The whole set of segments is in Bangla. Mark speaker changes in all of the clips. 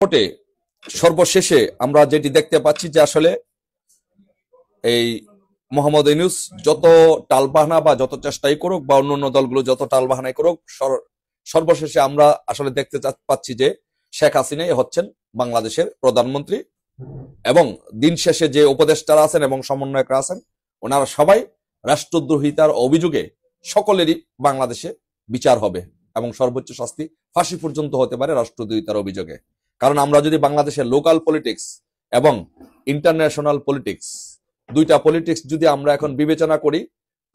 Speaker 1: ভোটে সর্বশেষে আমরা যেটি দেখতে পাচ্ছি যে আসলে এই মোহাম্মদ ইউনূস যত টালবাহানা বা যত চেষ্টাই করুক বা অন্যান্য দলগুলো যত টালবাহানাই করুক, সর্বশেষে আমরা আসলে দেখতে পাচ্ছি যে শেখ হাসিনাই হচ্ছেন বাংলাদেশের প্রধানমন্ত্রী এবং দিন শেষে যে উপদেষ্টারা আছেন এবং সমন্বয়করা আছেন ওনারা সবাই রাষ্ট্রদ্রোহিতার অভিযোগে সকলেরই বাংলাদেশে বিচার হবে এবং সর্বোচ্চ শাস্তি ফাঁসি পর্যন্ত হতে পারে রাষ্ট্রদ্রোহিতার অভিযোগে। কারণ আমরা যদি বাংলাদেশের লোকাল পলিটিক্স এবং ইন্টারন্যাশনাল পলিটিক্স দুইটা পলিটিক্স যদি আমরা এখন বিবেচনা করি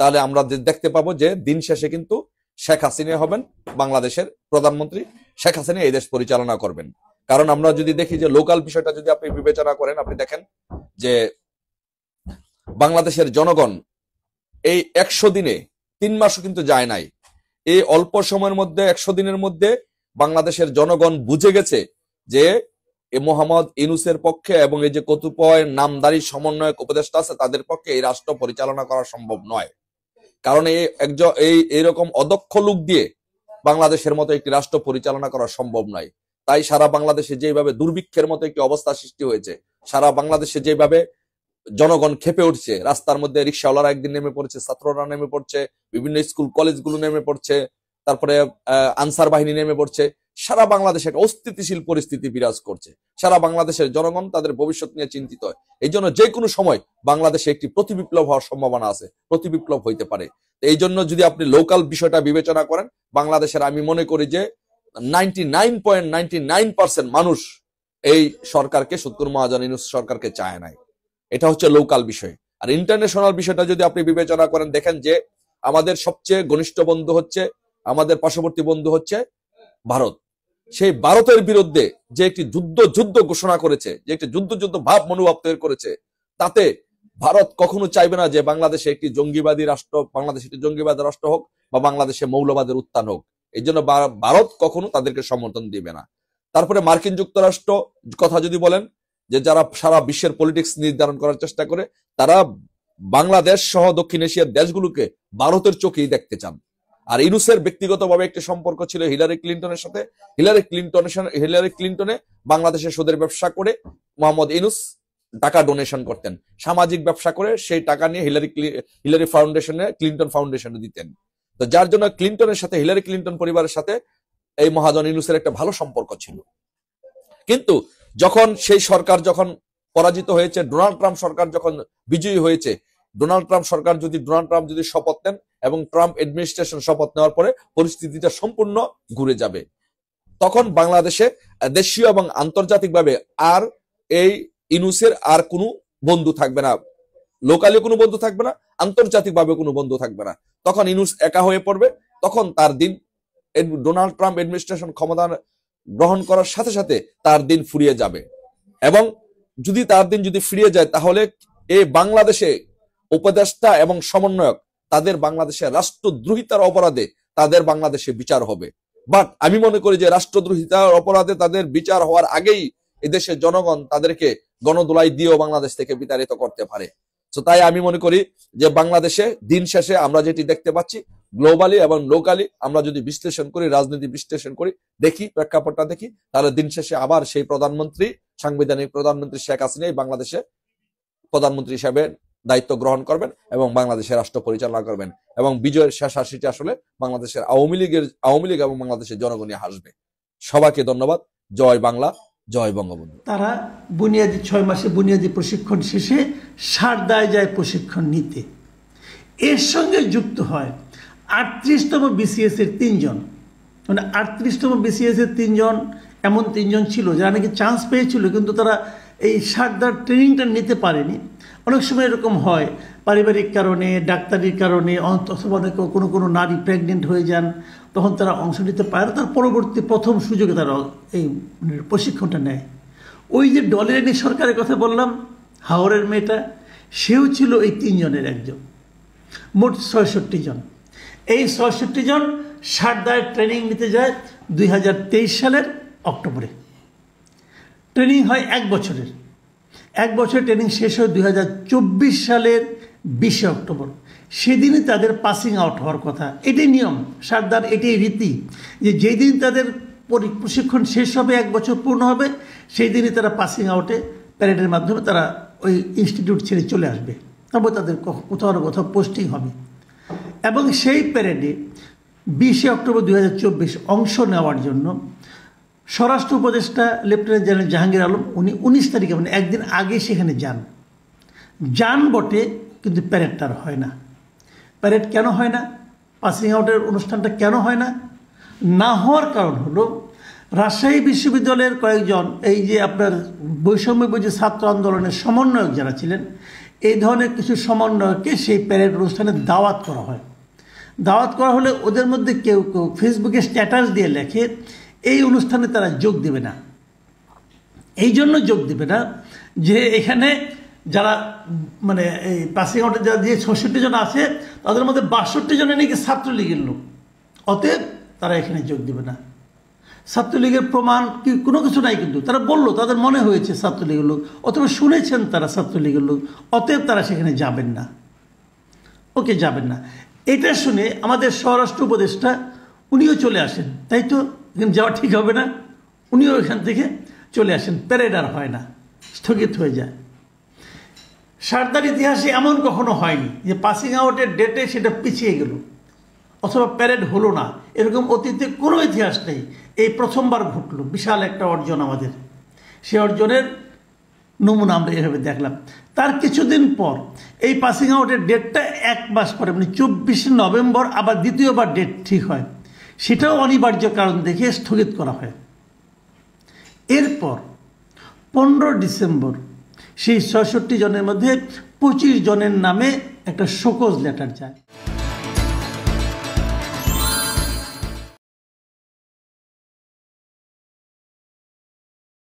Speaker 1: তাহলে আমরা দেখতে পাবো যে দিন শেষে কিন্তু শেখ হাসিনা হবেন বাংলাদেশের প্রধানমন্ত্রী, শেখ হাসিনা এই দেশ পরিচালনা করবেন। কারণ আমরা যদি দেখি যে লোকাল বিষয়টা যদি আপনি বিবেচনা করেন, আপনি দেখেন যে বাংলাদেশের জনগণ এই 100 দিনে 3 মাসও কিন্তু যায় নাই। এই অল্প সময়ের মধ্যে 100 দিনের মধ্যে বাংলাদেশের জনগণ বুঝে গেছে যে মোহাম্মদ ইউনূসের পক্ষে এবং এই যে কতিপয় নামদারি সমন্বয়ক উপদেষ্টা আছে তাদের পক্ষে এই রাষ্ট্র পরিচালনা করা সম্ভব নয়। কারণ এইরকম অদক্ষ লোক দিয়ে বাংলাদেশের মতো একটি রাষ্ট্র পরিচালনা করা সম্ভব নয়। তাই সারা বাংলাদেশে যেভাবে দুর্ভিক্ষের মতো একটি অবস্থা সৃষ্টি হয়েছে, সারা বাংলাদেশে যেভাবে জনগণ খেপে উঠছে, রাস্তার মধ্যে রিক্সাওয়ালারা একদিন নেমে পড়ছে, ছাত্ররা নেমে পড়ছে, বিভিন্ন স্কুল কলেজগুলো নেমে পড়ছে, তারপরে আনসার বাহিনী নেমে পড়ছে, সারা বাংলাদেশে একটা অস্থিতিশীল পরিস্থিতি বিরাজ করছে। সারা বাংলাদেশের জনগণ তাদের ভবিষ্যৎ নিয়ে চিন্তিত। এই জন্য যে কোনো সময় বাংলাদেশে একটি প্রতিবিপ্লব হওয়ার সম্ভাবনা আছে, প্রতিবিপ্লব হইতে পারে। এই জন্য যদি আপনি লোকাল বিষয়টা বিবেচনা করেন, বাংলাদেশের আমি মনে করি যে 99.99% মানুষ এই সরকারকে, সত্তর মহাজন ইউনূস সরকারকে চায় নাই। এটা হচ্ছে লোকাল বিষয়। আর ইন্টারন্যাশনাল বিষয়টা যদি আপনি বিবেচনা করেন, দেখেন যে আমাদের সবচেয়ে ঘনিষ্ঠ বন্ধু হচ্ছে, আমাদের পার্শ্ববর্তী বন্ধু হচ্ছে ভারত। সেই ভারতের বিরুদ্ধে যে একটি যুদ্ধ ঘোষণা করেছে, যে একটি যুদ্ধ ভাব মনোভাব তৈরি করেছে, তাতে ভারত কখনো চাইবে না যে বাংলাদেশে একটি জঙ্গিবাদী রাষ্ট্র, বাংলাদেশ একটি জঙ্গিবাদী রাষ্ট্র হোক বা বাংলাদেশে মৌলবাদের উত্থান হোক। এই জন্য ভারত কখনো তাদেরকে সমর্থন দিবে না। তারপরে মার্কিন যুক্তরাষ্ট্র কথা যদি বলেন, যে যারা সারা বিশ্বের পলিটিক্স নির্ধারণ করার চেষ্টা করে, তারা বাংলাদেশ সহ দক্ষিণ এশিয়ার দেশগুলোকে ভারতের চোখেই দেখতে চান। আর ইউনূসের ব্যক্তিগতভাবে একটি সম্পর্ক ছিল হিলারি ক্লিন্টনের সাথে। হিলারি ক্লিন্টনে বাংলাদেশে সুদের ব্যবসা করে মোহাম্মদ ইউনূস টাকা ডোনেশন করতেন, সামাজিক ব্যবসা করে সেই টাকা নিয়ে হিলারি ফাউন্ডেশনে, ক্লিন্টন ফাউন্ডেশনে দিতেন। তো যার জন্য ক্লিন্টনের সাথে, হিলারি ক্লিন্টন পরিবারের সাথে এই মহাজন ইউনূসের একটা ভালো সম্পর্ক ছিল। কিন্তু যখন সেই সরকার যখন পরাজিত হয়েছে, ডোনাল্ড ট্রাম্প সরকার যখন বিজয়ী হয়েছে, ডোনাল্ড ট্রাম্প যদি শপথ নেন এবং ট্রাম্প অ্যাডমিনিস্ট্রেশন শপথ নেওয়ার পরে পরিস্থিতিটা সম্পূর্ণ ঘুরে যাবে। তখন বাংলাদেশে দেশীয় এবং আন্তর্জাতিকভাবে আর এই ইউনূসের আর কোনো বন্ধু থাকবে না, লোকালি কোনো বন্ধু থাকবে না, আন্তর্জাতিকভাবে কোনো বন্ধু থাকবে না। তখন ইউনূস একা হয়ে পড়বে। তখন তার দিন, ডোনাল্ড ট্রাম্প অ্যাডমিনিস্ট্রেশন ক্ষমতা গ্রহণ করার সাথে সাথে তার দিন ফুরিয়ে যাবে। এবং যদি তার দিন ফিরিয়ে যায়, তাহলে এই বাংলাদেশে উপদেষ্টা এবং সমন্বয়ক তাদের বাংলাদেশে রাষ্ট্রদ্রোহিতার অপরাধে তাদের বাংলাদেশে বিচার হবে। বাট আমি মনে করি যে রাষ্ট্রদ্রোহিতার অপরাধে তাদের বিচার হওয়ার আগেই এদেশের জনগণ তাদেরকে গণদোলাই দিয়েও বাংলাদেশ থেকে বিতাড়িত করতে পারে। তো তাই আমি মনে করি যে বাংলাদেশে দিন শেষে আমরা যেটি দেখতে পাচ্ছি, গ্লোবালি এবং লোকালি আমরা যদি বিশ্লেষণ করি, রাজনীতি বিশ্লেষণ করি, দেখি প্রেক্ষাপটটা দেখি, তাহলে দিন শেষে আবার সেই প্রধানমন্ত্রী, সাংবিধানিক প্রধানমন্ত্রী শেখ হাসিনাই বাংলাদেশে প্রধানমন্ত্রী হিসেবে দায়িত্ব গ্রহণ করবেন এবং বাংলাদেশের রাষ্ট্র পরিচালনা করবেন। এবং বিজয়ের শেষ হাসিটি আসলে বাংলাদেশের আওয়ামী লীগ এবং বাংলাদেশের জনগণই হাসবে। সবাইকে ধন্যবাদ। জয় বাংলা, জয় বঙ্গবন্ধু।
Speaker 2: তারা বুনিয়াদী 6 মাসে বুনিয়াদী প্রশিক্ষণ শেষে সারদায় যায় প্রশিক্ষণ নিতে। এর সঙ্গে যুক্ত হয় 38তম BCS এর 3 জন, মানে 38তম BCS এর 3 জন এমন 3 জন ছিল যারা নাকি চান্স পেয়েছিল, কিন্তু তারা এই সারদার ট্রেনিংটা নিতে পারেনি। অনেক সময় এরকম হয়, পারিবারিক কারণে, ডাক্তারির কারণে, অথবা কোনো নারী প্রেগনেন্ট হয়ে যান, তখন তারা অংশ নিতে পারে না। তার পরবর্তী প্রথম সুযোগে তারা এই প্রশিক্ষণটা নেয়। ওই যে ডলেরানি সরকারের কথা বললাম, হাওড়ের মেয়েটা, সেও ছিল এই 3 জনের একজন। মোট 66 জন। এই 66 জন সারদায় ট্রেনিং নিতে যায় 2023 সালের অক্টোবরে। ট্রেনিং হয় 1 বছরের। 1 বছর ট্রেনিং শেষ হয় 2024 সালের 20 অক্টোবর। সেদিনই তাদের পাসিং আউট হওয়ার কথা। এটাই নিয়ম সারদার, এটাই রীতি, যে যেই দিন তাদের প্রশিক্ষণ শেষ হবে, 1 বছর পূর্ণ হবে, সেই দিনই তারা পাসিং আউটে প্যারেডের মাধ্যমে তারা ওই ইনস্টিটিউট ছেড়ে চলে আসবে। তারপর তাদের কোথাও না কোথাও পোস্টিং হবে। এবং সেই প্যারেডে 20 অক্টোবর 2024 অংশ নেওয়ার জন্য স্বরাষ্ট্র উপদেষ্টা লেফটেন্যান্ট জেনারেল জাহাঙ্গীর আলম উনি 19 তারিখে মানে একদিন আগে সেখানে যান বটে, কিন্তু প্যারেডটা আর হয় না। প্যারেড কেন হয় না? পাসিং আউটের অনুষ্ঠানটা কেন হয় না? না হওয়ার কারণ হলো রাজশাহী বিশ্ববিদ্যালয়ের কয়েকজন এই যে আপনার বৈষম্য বিরোধী ছাত্র আন্দোলনের সমন্বয়ক যারা ছিলেন, এই ধরনের কিছু সমন্বয়ককে সেই প্যারেড অনুষ্ঠানে দাওয়াত করা হয়। দাওয়াত করা হলে ওদের মধ্যে কেউ কেউ ফেসবুকে স্ট্যাটাস দিয়ে লেখে এই অনুষ্ঠানে তারা যোগ দেবে না। এই জন্য যোগ দেবে না যে এখানে যারা মানে এই পাসিং আউটে যারা দিয়ে 66 জন আছে তাদের মধ্যে 62 জনের নাকি ছাত্রলীগের লোক, অতএব তারা এখানে যোগ দেবে না। ছাত্রলীগের প্রমাণ কি কোনো কিছু নাই, কিন্তু তারা বললো তাদের মনে হয়েছে ছাত্রলীগের লোক, অথবা শুনেছেন তারা ছাত্রলীগের লোক, অতএব তারা সেখানে যাবেন না। ওকে, যাবেন না। এটা শুনে আমাদের স্বরাষ্ট্র উপদেষ্টা উনিও চলে আসেন, তাই তো এখানে যাওয়া ঠিক হবে না, উনিও এখান থেকে চলে আসেন। প্যারেড আর হয় না, স্থগিত হয়ে যায়। সারদার ইতিহাসে এমন কখনো হয়নি যে পাসিং আউটের ডেটে সেটা পিছিয়ে গেল অথবা প্যারেড হলো না, এরকম অতীতে কোনো ইতিহাস নেই। এই প্রথমবার ঘটলো, বিশাল একটা অর্জন আমাদের। সে অর্জনের নমুনা আমরা এভাবে দেখলাম। তার কিছুদিন পর এই পাসিং আউটের ডেটটা 1 মাস পরে মানে 24 নভেম্বর আবার দ্বিতীয়বার ডেট ঠিক হয়, সেটাও অনিবার্য কারণ দেখে স্থগিত করা হয়। এরপর 15 ডিসেম্বর সেই 66 জনের মধ্যে 25 জনের নামে একটা শোকজ লেটার যায়।